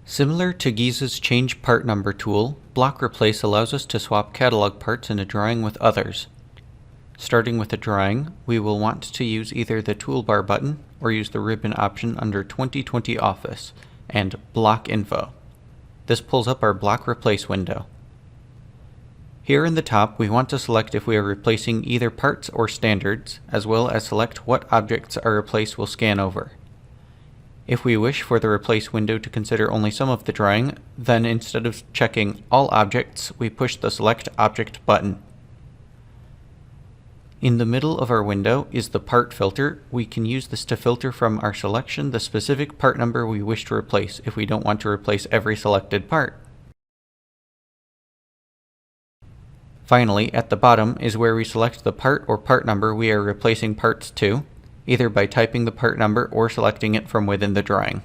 Similar to Giza's Change Part Number tool, Block Replace allows us to swap catalog parts in a drawing with others. Starting with a drawing, we will want to use either the toolbar button or use the ribbon option under 2020 Office and Block Info. This pulls up our Block Replace window. Here in the top, we want to select if we are replacing either parts or standards, as well as select what objects our replace will scan over. If we wish for the replace window to consider only some of the drawing, then instead of checking all objects, we push the Select Object button. In the middle of our window is the part filter. We can use this to filter from our selection the specific part number we wish to replace if we don't want to replace every selected part. Finally, at the bottom is where we select the part or part number we are replacing parts to, either by typing the part number or selecting it from within the drawing.